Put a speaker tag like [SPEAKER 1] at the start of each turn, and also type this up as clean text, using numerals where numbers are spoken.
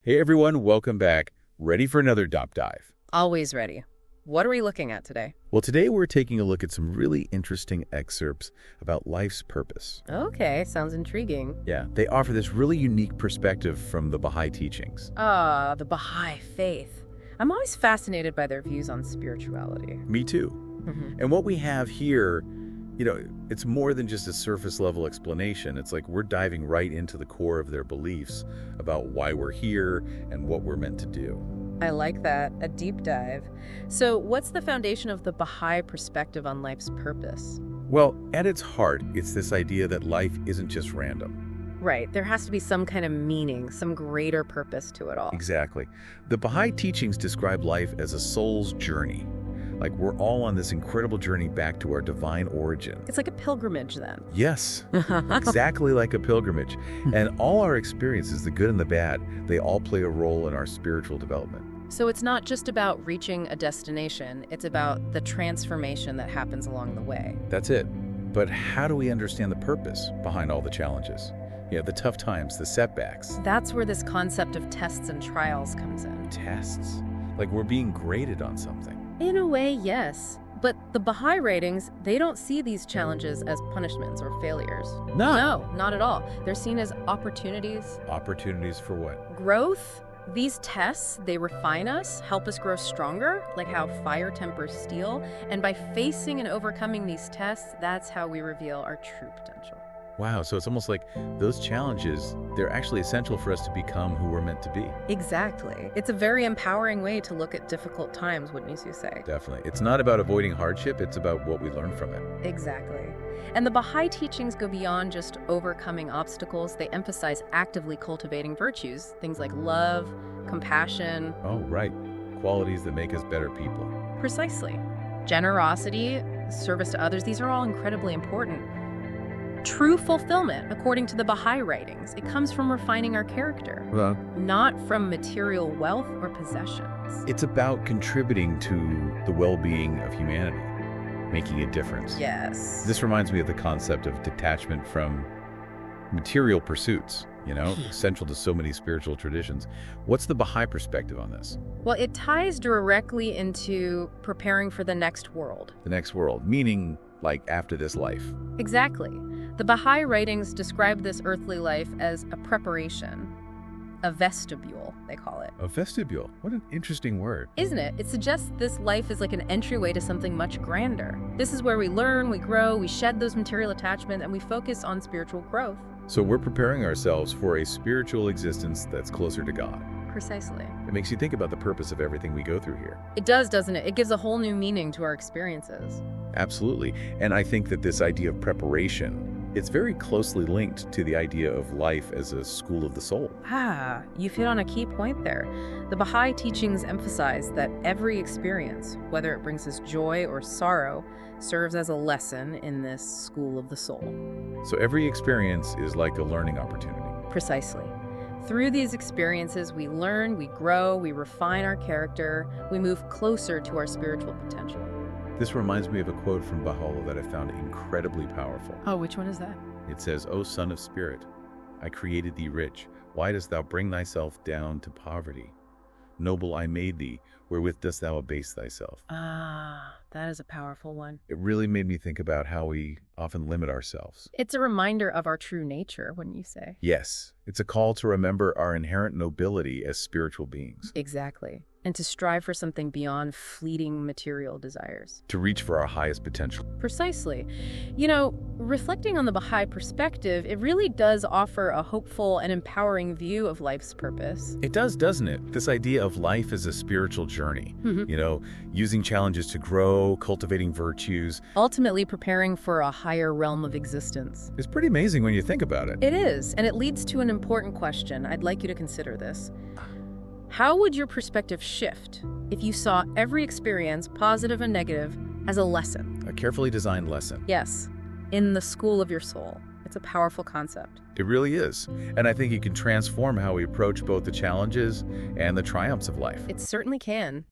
[SPEAKER 1] Hey everyone, welcome back. Ready for another deep dive?
[SPEAKER 2] Always ready. What are we looking at today?
[SPEAKER 1] Well, today we're taking a look at some really interesting excerpts about life's purpose.
[SPEAKER 2] Okay, sounds intriguing.
[SPEAKER 1] Yeah, they offer this really unique perspective from the Baha'i teachings.
[SPEAKER 2] The Baha'i faith. I'm always fascinated by their views on spirituality.
[SPEAKER 1] Me too. And what we have here, it's more than just a surface level explanation. It's like we're diving right into the core of their beliefs about why we're here and what we're meant to do.
[SPEAKER 2] I like that, a deep dive. So what's the foundation of the Baha'i perspective on life's purpose?
[SPEAKER 1] Well, at its heart, it's this idea that life isn't just random.
[SPEAKER 2] Right, there has to be some kind of meaning, some greater purpose to it all.
[SPEAKER 1] Exactly. The Baha'i teachings describe life as a soul's journey. Like we're all on this incredible journey back to our divine origin.
[SPEAKER 2] It's like a pilgrimage then.
[SPEAKER 1] Yes, exactly like a pilgrimage. And all our experiences, the good and the bad, they all play a role in our spiritual development.
[SPEAKER 2] So it's not just about reaching a destination, it's about the transformation that happens along the way.
[SPEAKER 1] That's it. But how do we understand the purpose behind all the challenges? The tough times, the setbacks.
[SPEAKER 2] That's where this concept of tests and trials comes in.
[SPEAKER 1] Tests? Like we're being graded on something.
[SPEAKER 2] In a way, yes. But the Baha'i writings, they don't see these challenges as punishments or failures. No, not at all. They're seen as opportunities.
[SPEAKER 1] Opportunities for what?
[SPEAKER 2] Growth. These tests, they refine us, help us grow stronger, like how fire tempers steel. And by facing and overcoming these tests, that's how we reveal our true potential.
[SPEAKER 1] Wow, so it's almost like those challenges, they're actually essential for us to become who we're meant to be.
[SPEAKER 2] Exactly. It's a very empowering way to look at difficult times, wouldn't you say?
[SPEAKER 1] Definitely. It's not about avoiding hardship, it's about what we learn from it.
[SPEAKER 2] Exactly. And the Baha'i teachings go beyond just overcoming obstacles. They emphasize actively cultivating virtues, things like love, compassion.
[SPEAKER 1] Oh, right. Qualities that make us better people.
[SPEAKER 2] Precisely. Generosity, service to others, these are all incredibly important. True fulfillment, according to the Baha'i writings, it comes from refining our character, not from material wealth or possessions.
[SPEAKER 1] It's about contributing to the well-being of humanity, making a difference.
[SPEAKER 2] Yes.
[SPEAKER 1] This reminds me of the concept of detachment from material pursuits, central to so many spiritual traditions. What's the Baha'i perspective on this?
[SPEAKER 2] Well, it ties directly into preparing for the next world.
[SPEAKER 1] The next world, meaning like after this life.
[SPEAKER 2] Exactly. The Baha'i writings describe this earthly life as a preparation, a vestibule, they call it.
[SPEAKER 1] A vestibule? What an interesting word.
[SPEAKER 2] Isn't it? It suggests this life is like an entryway to something much grander. This is where we learn, we grow, we shed those material attachments, and we focus on spiritual growth.
[SPEAKER 1] So we're preparing ourselves for a spiritual existence that's closer to God.
[SPEAKER 2] Precisely.
[SPEAKER 1] It makes you think about the purpose of everything we go through here.
[SPEAKER 2] It does, doesn't it? It gives a whole new meaning to our experiences.
[SPEAKER 1] Absolutely. And I think that this idea of preparation, it's very closely linked to the idea of life as a school of the soul.
[SPEAKER 2] You've hit on a key point there. The Baha'i teachings emphasize that every experience, whether it brings us joy or sorrow, serves as a lesson in this school of the soul.
[SPEAKER 1] So every experience is like a learning opportunity.
[SPEAKER 2] Precisely. Through these experiences, we learn, we grow, we refine our character, we move closer to our spiritual potential.
[SPEAKER 1] This reminds me of a quote from Baha'i that I found incredibly powerful.
[SPEAKER 2] Oh, which one is that?
[SPEAKER 1] It says, "O son of spirit, I created thee rich. Why dost thou bring thyself down to poverty? Noble I made thee, wherewith dost thou abase thyself?"
[SPEAKER 2] That is a powerful one.
[SPEAKER 1] It really made me think about how we often limit ourselves.
[SPEAKER 2] It's a reminder of our true nature, wouldn't you say?
[SPEAKER 1] Yes, it's a call to remember our inherent nobility as spiritual beings.
[SPEAKER 2] Exactly. And to strive for something beyond fleeting material desires.
[SPEAKER 1] To reach for our highest potential.
[SPEAKER 2] Precisely. Reflecting on the Baha'i perspective, it really does offer a hopeful and empowering view of life's purpose.
[SPEAKER 1] It does, doesn't it? This idea of life as a spiritual journey. Using challenges to grow, cultivating virtues.
[SPEAKER 2] Ultimately preparing for a higher realm of existence.
[SPEAKER 1] It's pretty amazing when you think about it.
[SPEAKER 2] It is, and it leads to an important question. I'd like you to consider this. How would your perspective shift if you saw every experience, positive and negative, as a lesson?
[SPEAKER 1] A carefully designed lesson.
[SPEAKER 2] Yes, in the school of your soul. It's a powerful concept.
[SPEAKER 1] It really is. And I think it can transform how we approach both the challenges and the triumphs of life.
[SPEAKER 2] It certainly can.